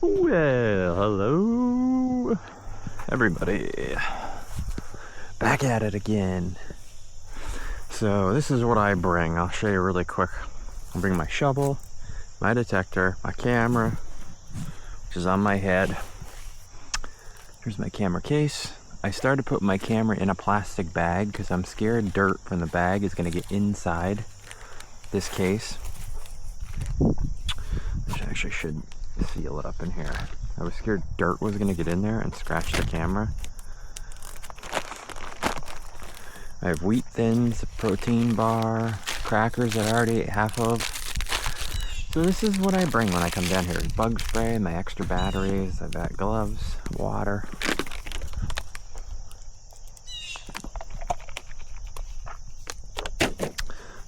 Well, hello everybody. Back at it again. So this is what I bring. I'll show you really quick. I'll bring my shovel, my detector, my camera, which is on my head. Here's my camera case. I started putting my camera in a plastic bag because I'm scared dirt from the bag is going to get inside this case. Which I actually should seal it up in here. I was scared dirt was going to get in there and scratch the camera. I have wheat thins, a protein bar, crackers that I already ate half of. So this is what I bring when I come down here. Bug spray, my extra batteries, I've got gloves, water.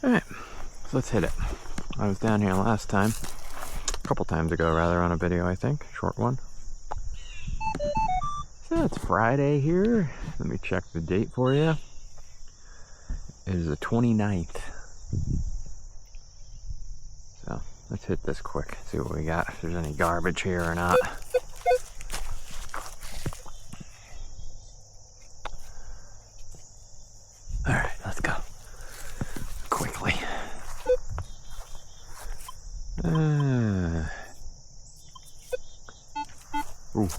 Alright, so let's hit it. I was down here last time. A couple times ago rather, on a video, I think, short one. So it's Friday here. Let me check the date for you. It is the 29th. So let's hit this quick, see what we got, if there's any garbage here or not. Alright, let's go. Quickly. Ooh.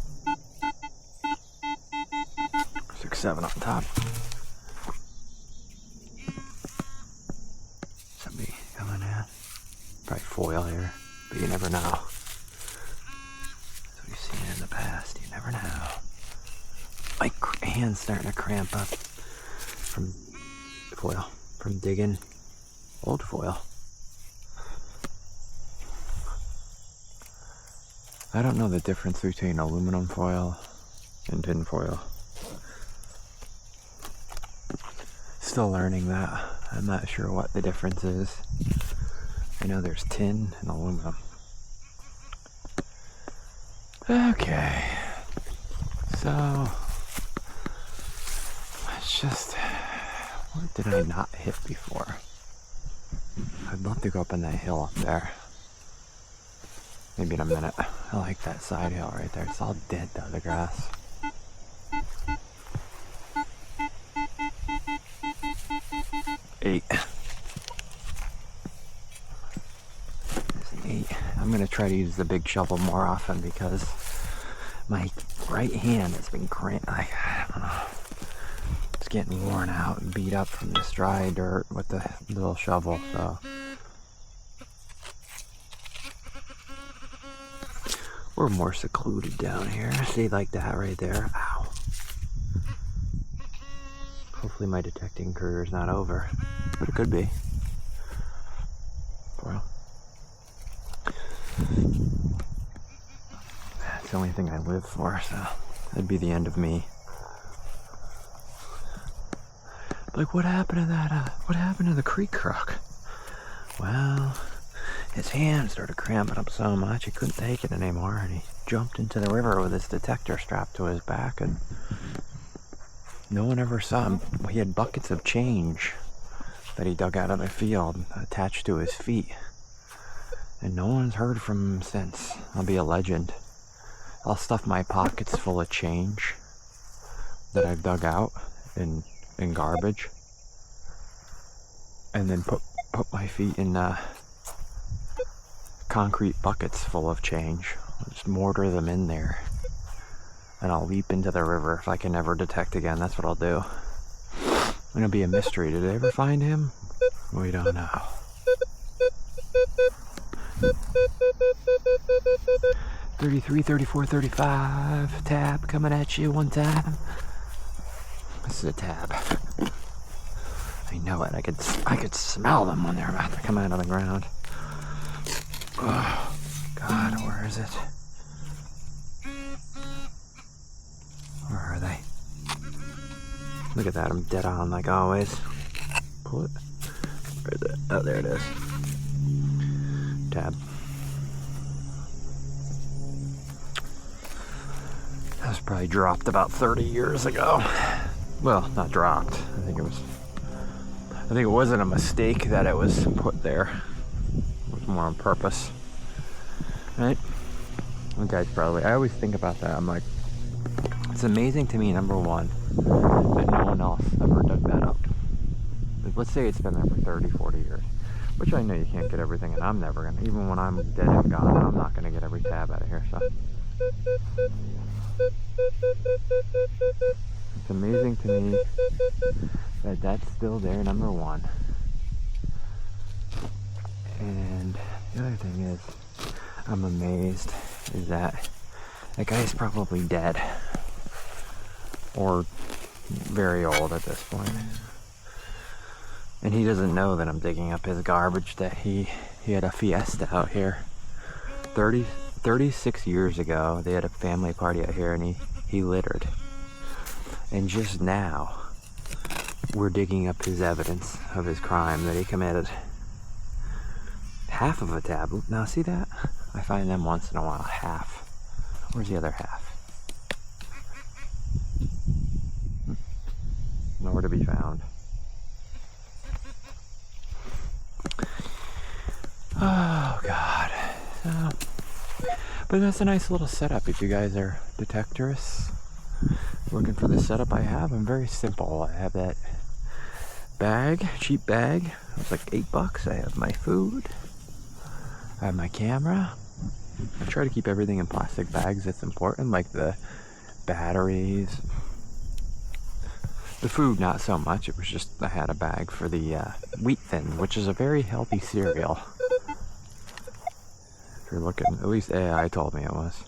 6, 7 on top. Somebody coming in. Probably foil here, but you never know. As we've seen in the past, you never know. My hand's starting to cramp up from foil, from digging old foil. I don't know the difference between aluminum foil and tin foil. Still learning that. I'm not sure what the difference is. I know there's tin and aluminum. Okay. So let's just, what did I not hit before? I'd love to go up on that hill up there. Maybe in a minute. I like that side hill right there. It's all dead though, the grass. Eight. There's an 8. I'm gonna try to use the big shovel more often because my right hand has been cramped. I don't know. It's getting worn out and beat up from this dry dirt with the little shovel, so. We're more secluded down here. See, like that right there. Ow. Hopefully my detecting career is not over, but it could be. Well, that's the only thing I live for, so that'd be the end of me. Like, what happened to that, what happened to the creek crook? Well, his hand started cramping up so much he couldn't take it anymore, and he jumped into the river with his detector strapped to his back, and no one ever saw him. He had buckets of change that he dug out of the field attached to his feet, and no one's heard from him since. I'll be a legend. I'll stuff my pockets full of change that I've dug out in garbage, and then put my feet in concrete buckets full of change. I'll just mortar them in there, and I'll leap into the river if I can never detect again. That's what I'll do. It'll be a mystery. Did they ever find him? We don't know. $33, $34, $35. Tab coming at you one time. This is a tab. I know it. I could smell them when they're about to come out of the ground. Oh, God, where is it? Where are they? Look at that, I'm dead on like always. Pull it. Where is it? Oh, there it is. Tab. That was probably dropped about 30 years ago. Well, not dropped. I think it wasn't a mistake that it was put there. It was more on purpose. Right? You guys probably, I always think about that. I'm like, it's amazing to me, number one, that no one else ever dug that up. Like, let's say it's been there for 30, 40 years, which I know you can't get everything, and I'm never gonna, even when I'm dead and gone, I'm not gonna get every tab out of here, so. It's amazing to me that that's still there, number one. And the other thing is, I'm amazed is that guy's probably dead or very old at this point. And he doesn't know that I'm digging up his garbage, that he had a fiesta out here 36 years ago. They had a family party out here and he littered. And just now, we're digging up his evidence of his crime that he committed. Half of a tab. Now see that? I find them once in a while. Half. Where's the other half? Nowhere to be found. Oh God. So, but that's a nice little setup if you guys are detectorists. Looking for the setup I have. I'm very simple. I have that bag, cheap bag. It was like $8. I have my food. I have my camera. I try to keep everything in plastic bags that's important, like the batteries. The food, not so much. It was just I had a bag for the Wheat Thins, which is a very healthy cereal. If you're looking, at least AI told me it was.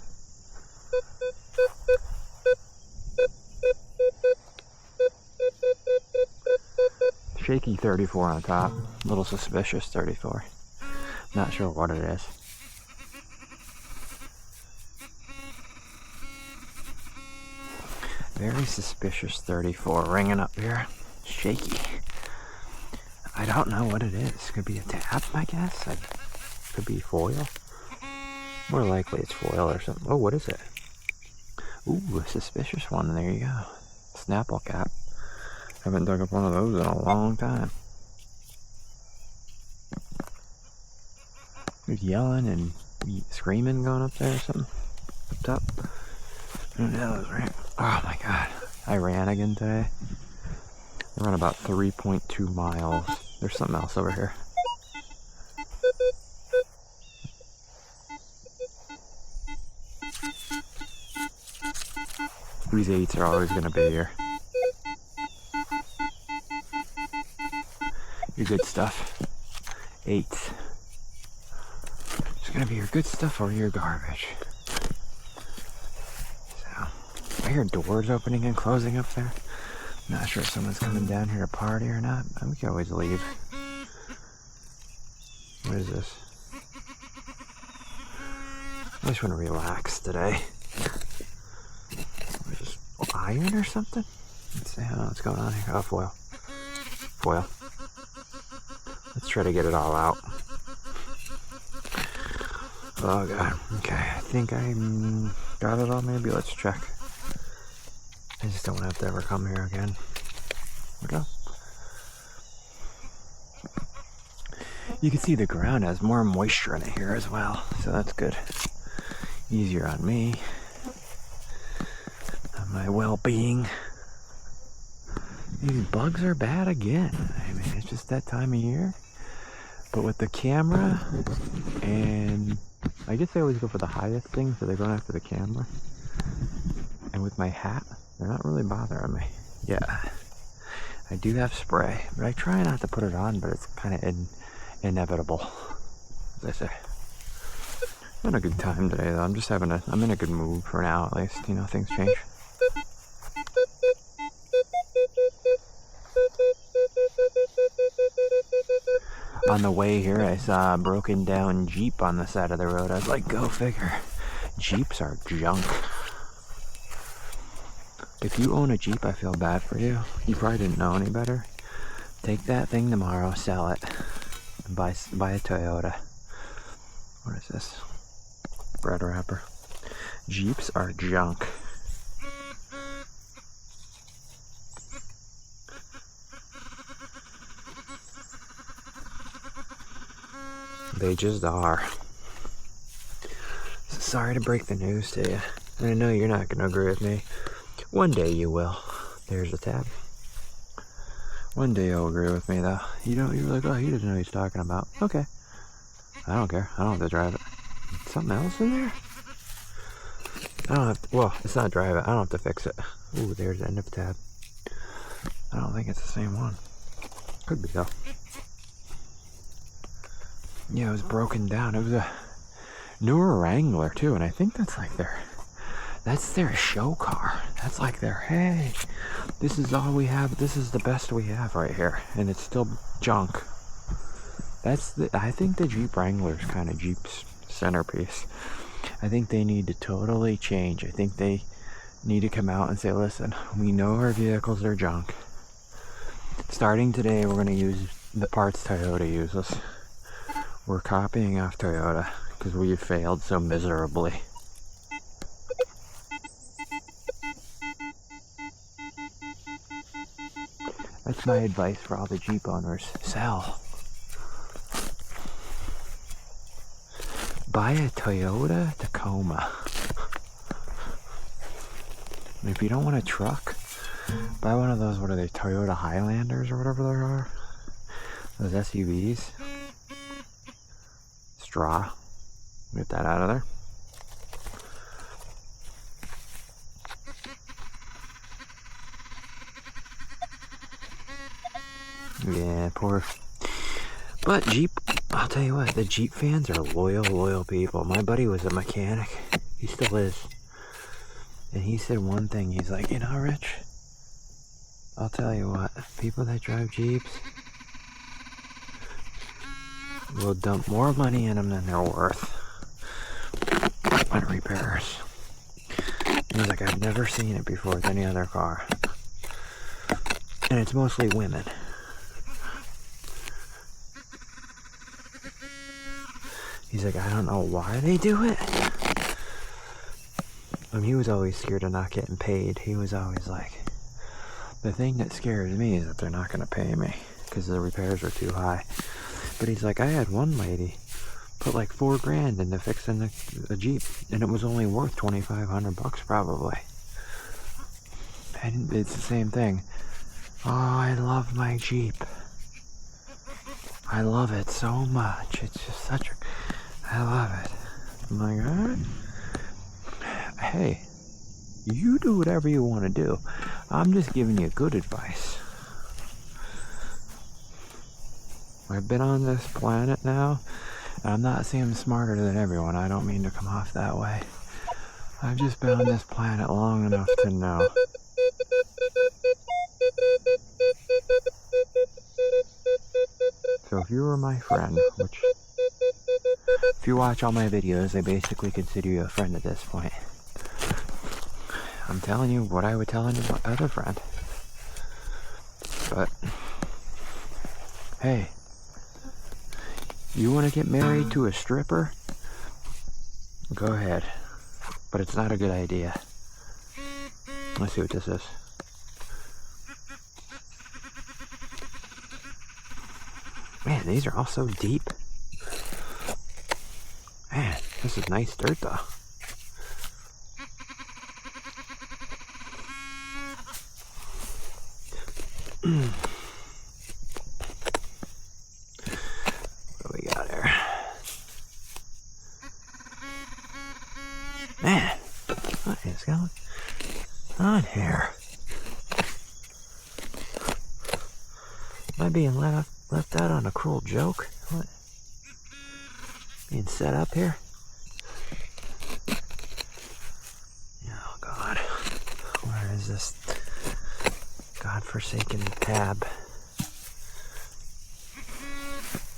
Shaky 34 on top, little suspicious 34. Not sure what it is. Very suspicious 34 ringing up here. Shaky. I don't know what it is. Could be a tab, I guess. Could be foil. More likely it's foil or something. Oh, what is it? Ooh, a suspicious one. There you go. Snapple cap. Haven't dug up one of those in a long time. There's yelling and screaming going up there or something. Up top. Who knows, right? Oh my God. I ran again today. I ran about 3.2 miles. There's something else over here. These 8s are always going to be here. Your good stuff. 8s. It's going to be your good stuff or your garbage. So, I hear doors opening and closing up there. Not sure if someone's coming down here to party or not. We can always leave. What is this? I just want to relax today. What is this? Iron or something? Let's see what's going on here. Oh, foil. Foil. Let's try to get it all out. Oh God. Okay, I think I got it all. Maybe let's check. I just don't have to ever come here again. What else? You can see the ground has more moisture in it here as well, so that's good. Easier on me, on my well-being. These bugs are bad again. I mean, it's just that time of year. But with the camera, and I guess I always go for the highest thing, so they're going after the camera. And with my hat, they're not really bothering me. Yeah, I do have spray, but I try not to put it on, but it's kind of inevitable, as I say. I'm having a good time today, though. I'm in a good mood for now, at least. You know, things change. On the way here, I saw a broken down Jeep on the side of the road. I was like, go figure. Jeeps are junk. If you own a Jeep, I feel bad for you. You probably didn't know any better. Take that thing tomorrow, sell it, and buy a Toyota. What is this? Bread wrapper. Jeeps are junk. They just are. sorry to break the news to you. I know you're not going to agree with me. One day you will. There's a tab. One day you'll agree with me, though. You're like, oh, he doesn't know what he's talking about. Okay. I don't care. I don't have to drive it. Something else in there? I don't have to, well, it's not drive it. I don't have to fix it. Ooh, there's the end of the tab. I don't think it's the same one. Could be, though. Yeah, it was broken down. It was a newer Wrangler, too, and I think that's like that's their show car. That's like their, hey, this is all we have. This is the best we have right here, and it's still junk. I think the Jeep Wrangler's kind of Jeep's centerpiece. I think they need to totally change. I think they need to come out and say, listen, we know our vehicles are junk. Starting today, we're going to use the parts Toyota uses. We're copying off Toyota because we failed so miserably. That's my advice for all the Jeep owners. Sell. Buy a Toyota Tacoma. If you don't want a truck, buy one of those, what are they, Toyota Highlanders or whatever they are. Those SUVs. Straw. Get that out of there. Yeah, poor. But Jeep, I'll tell you what, the Jeep fans are loyal people. My buddy was a mechanic. He still is. And he said one thing. He's like, you know, Rich, I'll tell you what, people that drive Jeeps will dump more money in them than they're worth on repairs. He's like, I've never seen it before with any other car. And it's mostly women. He's like, I don't know why they do it. He was always scared of not getting paid. He was always like, the thing that scares me is that they're not going to pay me because the repairs are too high. But he's like, I had one lady put like $4,000 into fixing a Jeep, and it was only worth $2,500 probably. And it's the same thing. Oh, I love my Jeep. I love it so much. It's just such a... I love it. I'm like, all right. Hey, you do whatever you want to do. I'm just giving you good advice. I've been on this planet now, and I'm not saying I'm smarter than everyone. I don't mean to come off that way. I've just been on this planet long enough to know. So if you were my friend, which, if you watch all my videos, I basically consider you a friend at this point. I'm telling you what I would tell any other friend. But, hey, you want to get married to a stripper? Go ahead. But it's not a good idea. Let's see what this is. Man, these are all so deep. Man, this is nice dirt though. What do we got here? Man, what is going on here? Am I being left out on a cruel joke? What? Being set up here? Oh God. Where is this godforsaken tab?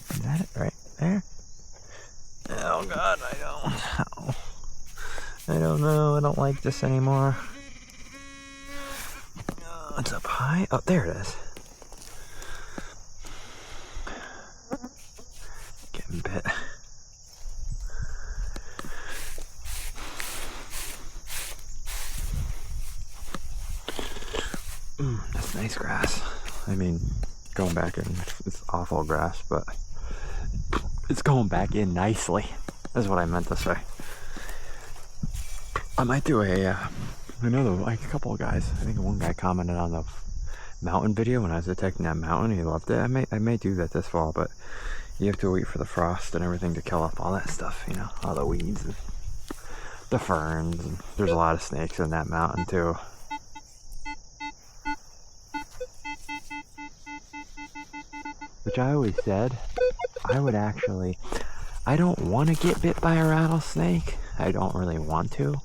Is that it right there? Oh God, I don't know. I don't like this anymore. It's up high. Oh, there it is. Getting bit. That's nice grass. I mean, going back in, it's awful grass, but it's going back in nicely. That's what I meant to say. I might do I know like a couple of guys. I think one guy commented on the mountain video when I was detecting that mountain. He loved it. I may do that this fall, but you have to wait for the frost and everything to kill off all that stuff, you know, all the weeds and the ferns. And there's a lot of snakes in that mountain too. Which I always said, I don't want to get bit by a rattlesnake. I don't really want to.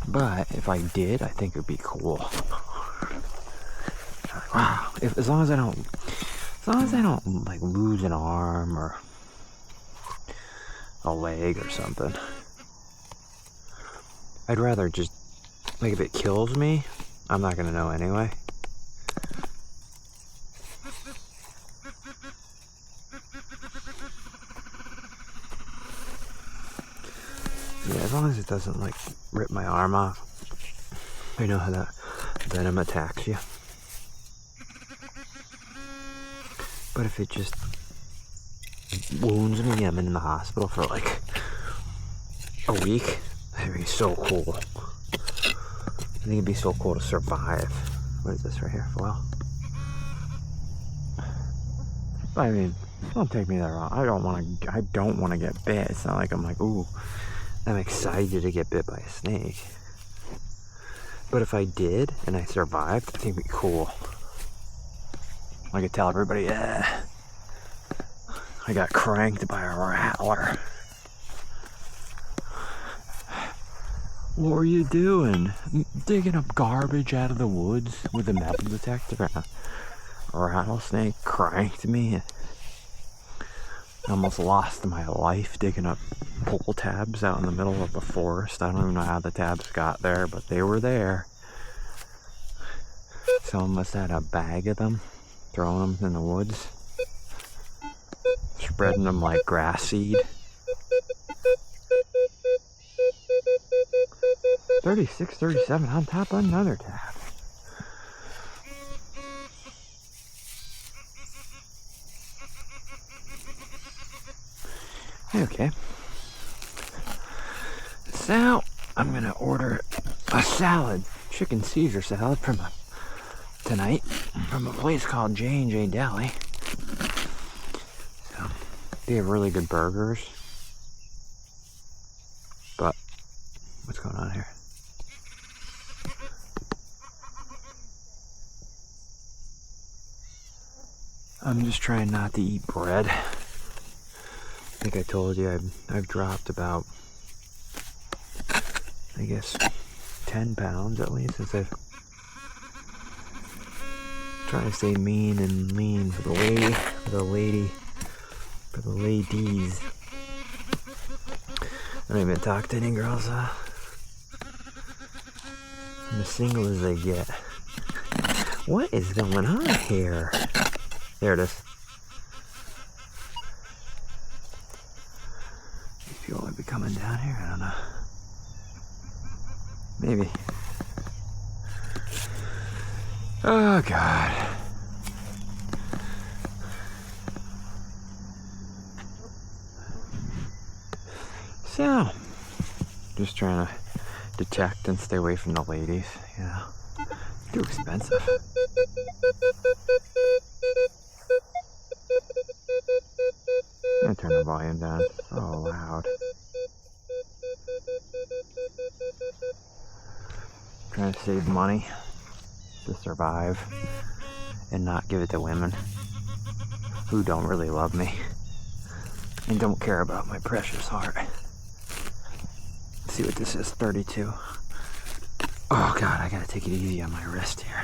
But if I did, I think it would be cool. Wow. As long as I don't like lose an arm or a leg or something. I'd rather just, like, if it kills me, I'm not gonna know anyway. Yeah, as long as it doesn't like rip my arm off. I know how that venom attacks you. But if it just wounds me, I'm in the hospital for like a week. That'd be so cool. I think it'd be so cool to survive. What is this right here? Well, I mean, don't take me that wrong. I don't want to get bit. It's not like I'm like, ooh, I'm excited to get bit by a snake. But if I did and I survived, I think it'd be cool. I could tell everybody, yeah, I got cranked by a rattler. What were you doing? Digging up garbage out of the woods with a metal detector? A rattlesnake cranked me. I almost lost my life digging up pole tabs out in the middle of the forest. I don't even know how the tabs got there, but they were there. Someone must have had a bag of them, throwing them in the woods, spreading them like grass seed. 36, 37 on top of another tab. Okay. So, I'm gonna order a salad, chicken Caesar salad tonight from a place called J&J Deli. So, they have really good burgers. But, what's going on here? I'm just trying not to eat bread. I think I told you I've dropped about, I guess, 10 pounds at least since I've trying to stay mean and lean for the ladies. I don't even talk to any girls. I'm as single as they get. What is going on here? There it is. These people might be coming down here. I don't know. Maybe. Oh, God. So, just trying to detect and stay away from the ladies, you know. Too expensive. I'm gonna turn the volume down. It's so loud. Trying to save money to survive and not give it to women who don't really love me and don't care about my precious heart. Let's see what this is, 32. Oh God, I gotta take it easy on my wrist here.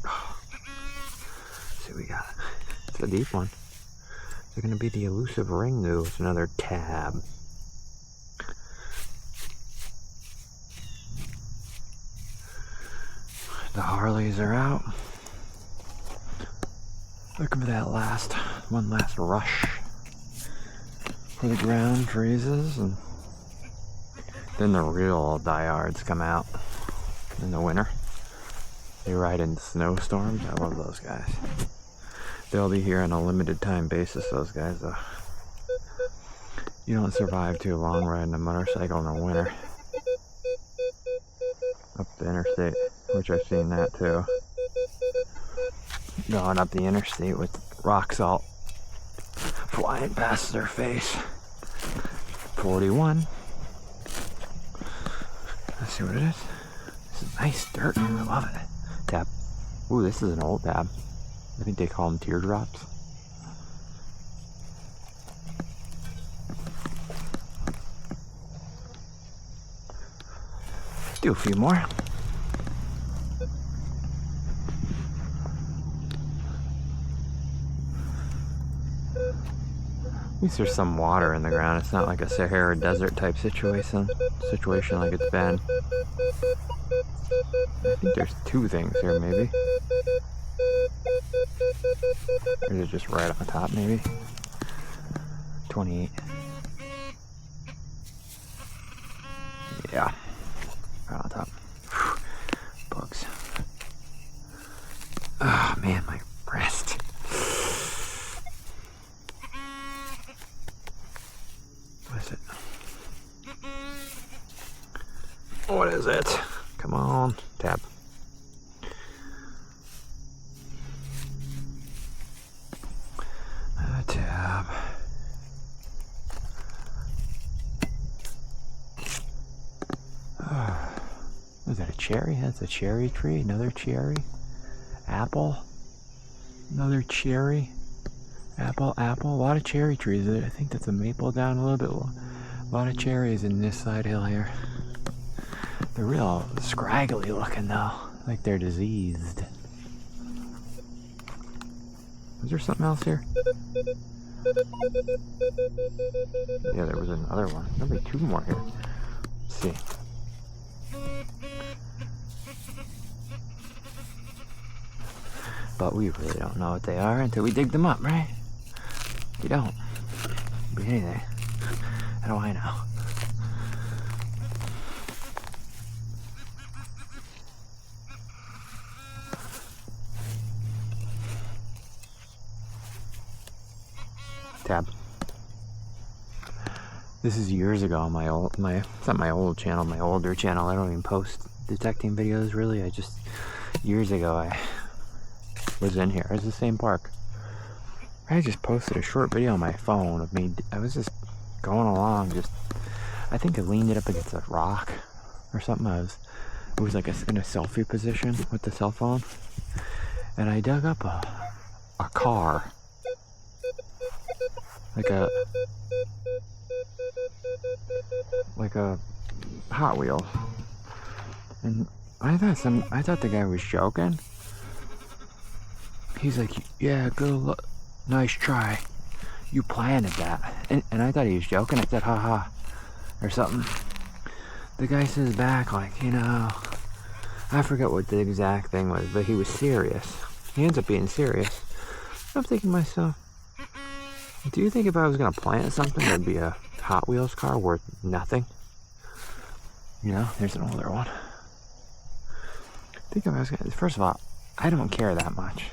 Let's see what we got. It's a deep one. It's gonna be the elusive ringu. It's another tab. The Harleys are out. Looking for that one last rush where the ground freezes, and then the real diehards come out in the winter. They ride in snowstorms. I love those guys. They'll be here on a limited time basis, those guys, though. You don't survive too long riding a motorcycle in the winter. Up the interstate, which I've seen that too. Going up the interstate with rock salt flying past their face. 41. Let's see what it is. This is nice dirt. I love it. Tab. Ooh, this is an old tab. I think they call them teardrops. Do a few more. At least there's some water in the ground. It's not like a Sahara Desert type situation like it's been. I think there's two things here, maybe. Or is it just right on top, maybe? 28. Yeah. Right on top. Bugs. Oh man, my breast. What is it? What is it? Come on, tab. Tab. Was that a cherry? That's a cherry tree. Another cherry. Apple. Another cherry. Apple. A lot of cherry trees. I think that's a maple down a little bit. A lot of cherries in this side hill here. They're real scraggly looking though. Like they're diseased. Is there something else here? Yeah, there was another one. There'll be two more here. Let's see. But we really don't know what they are until we dig them up, right? You don't. Could be anything. How do I know? Tab. This is years ago on it's not my old channel, my older channel. I don't even post detecting videos really. Years ago I was in here. It's the same park. I just posted a short video on my phone of me. I was just going along, I think I leaned it up against a rock or something. It was like in a selfie position with the cell phone, and I dug up a car, like a Hot Wheels, and I thought the guy was joking. He's like, yeah, good luck, nice try, you planted that, and I thought he was joking. I said, haha, or something. The guy says back like, I forget what the exact thing was, but he was serious. He ends up being serious. I'm thinking to myself, do you think if I was gonna plant something, there'd be a Hot Wheels car worth nothing? There's an older one. I think if I was gonna, first of all, I don't care that much.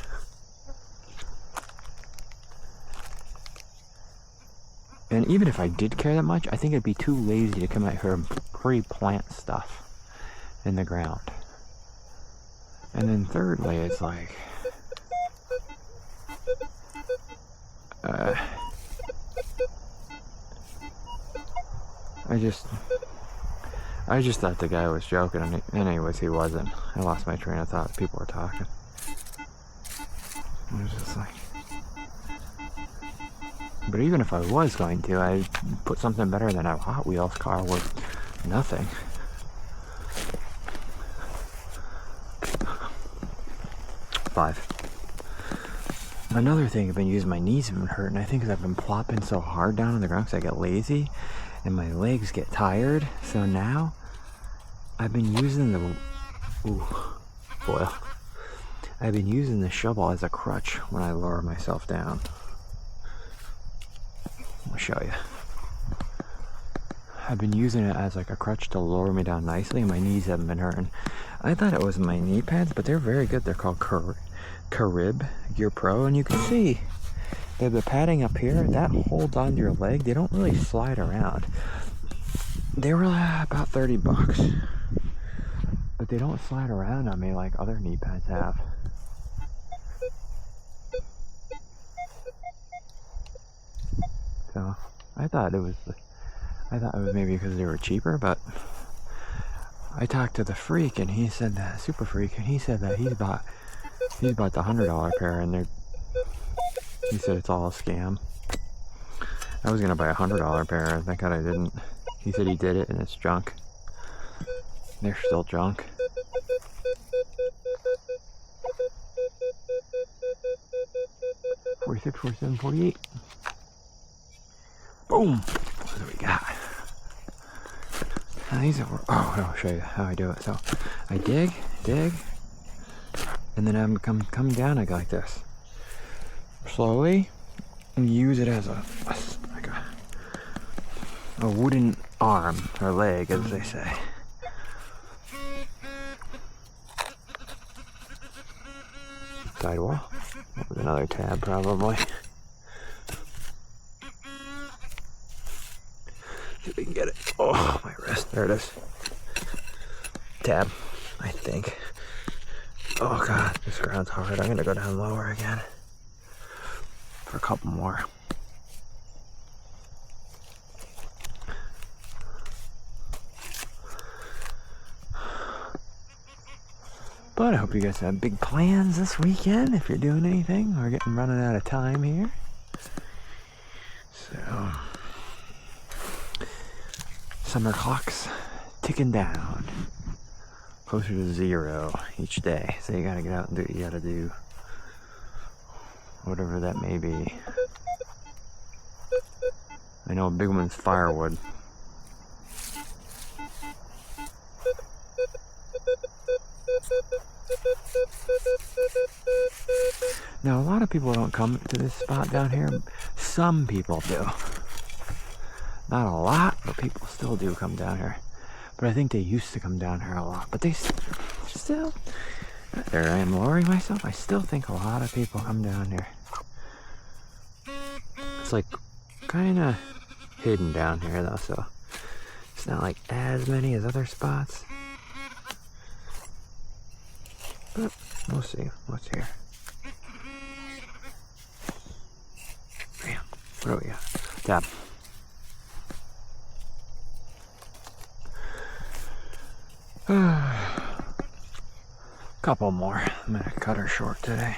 And even if I did care that much, I think I'd be too lazy to come out here and pre-plant stuff in the ground. And then thirdly, it's like, I just thought the guy was joking, and anyways, he wasn't. I lost my train of thought. People were talking. I was just like, but even if I was going to, I'd put something better than a Hot Wheels car worth nothing. Five. Another thing, I've been using, my knees have been hurting. I think because I've been plopping so hard down on the ground because I get lazy and my legs get tired. So now I've been using I've been using the shovel as a crutch when I lower myself down. I'll show you. I've been using it as like a crutch to lower me down nicely, and my knees haven't been hurting. I thought it was my knee pads, but they're very good. They're called Carib Gear Pro, and you can see The padding up here, that holds onto your leg. They don't really slide around. They were about 30 bucks. But they don't slide around on me like other knee pads have. So I thought it was maybe because they were cheaper, but I talked to the freak and he said that Super Freak, and he said that he bought the $100 pair, and he said it's all a scam. I was gonna buy a $100 pair, and thank God I didn't. He said he did it and it's junk. They're still junk. $46, $47, $48. Boom! What do we got? Now these are, I'll show you how I do it. So I dig, and then I'm coming down. I go like this, slowly, and use it as like a wooden arm or leg, as they say. Sidewall. That was another tab, probably. See if we can get it. Oh, my wrist. There it is. Tab, I think. Oh god, this ground's hard. I'm gonna go down lower again for a couple more. But I hope you guys have big plans this weekend if you're doing anything. We're running out of time here. So summer clock's ticking down. Closer to 0 each day. So you gotta get out and do what you gotta do. Whatever that may be. I know a big one's firewood. Now a lot of people don't come to this spot down here. Some people do. Not a lot, but people still do come down here. But I think they used to come down here a lot. But they still, there I am lowering myself. I still think a lot of people come down here. It's like kind of hidden down here though, so it's not like as many as other spots. But we'll see what's here. Bam. What do we got? Tab. Couple more. I'm gonna cut her short today.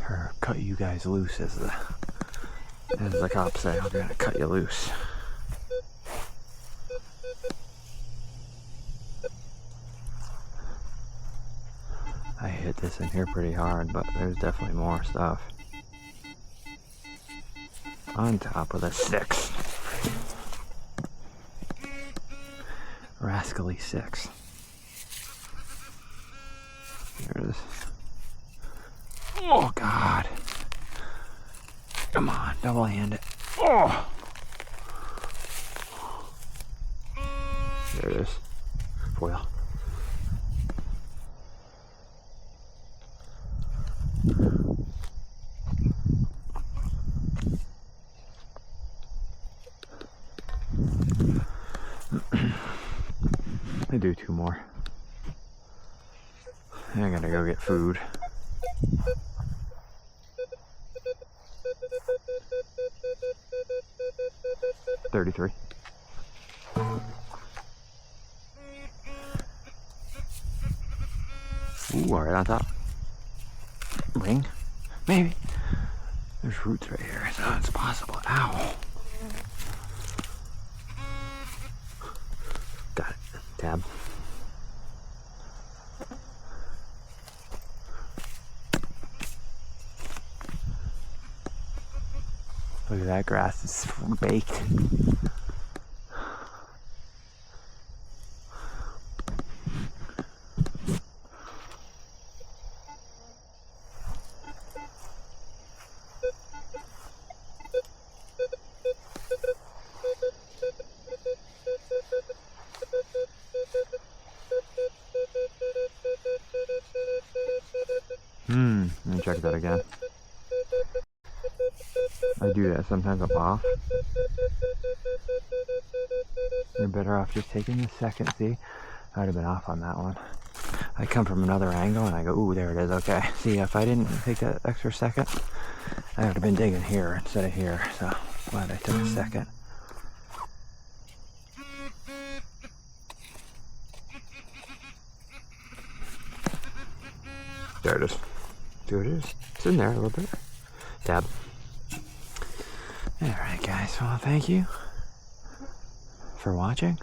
Or cut you guys loose, as the cops say. I'm gonna cut you loose. I hit this in here pretty hard, but there's definitely more stuff. On top with a 6. Rascally 6. There it is. Oh god. Come on, double hand it. Oh! There it is. Foil. I do 2 more. I gotta go get food. $33. Ooh, right on top. Ring? Maybe. There's roots right here, so it's possible. Ow. Got it. Tab. Look at that grass, it's baked. check that again. I do that sometimes. I'm off. You're better off just taking the second. See, I would have been off on that one. I come from another angle and I go, ooh, there it is. Okay. See, if I didn't take that extra second, I would have been digging here instead of here. So glad I took a second. There it is. There it is. It's in there a little bit. Dab. Alright guys, well thank you for watching.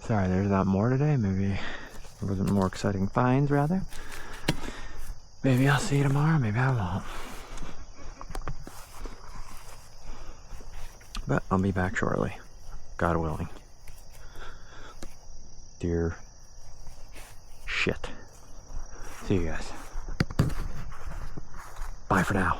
Sorry there's not more today, maybe there wasn't more exciting finds rather. Maybe I'll see you tomorrow, maybe I won't. But I'll be back shortly, God willing. Dear shit. See you guys. Bye for now.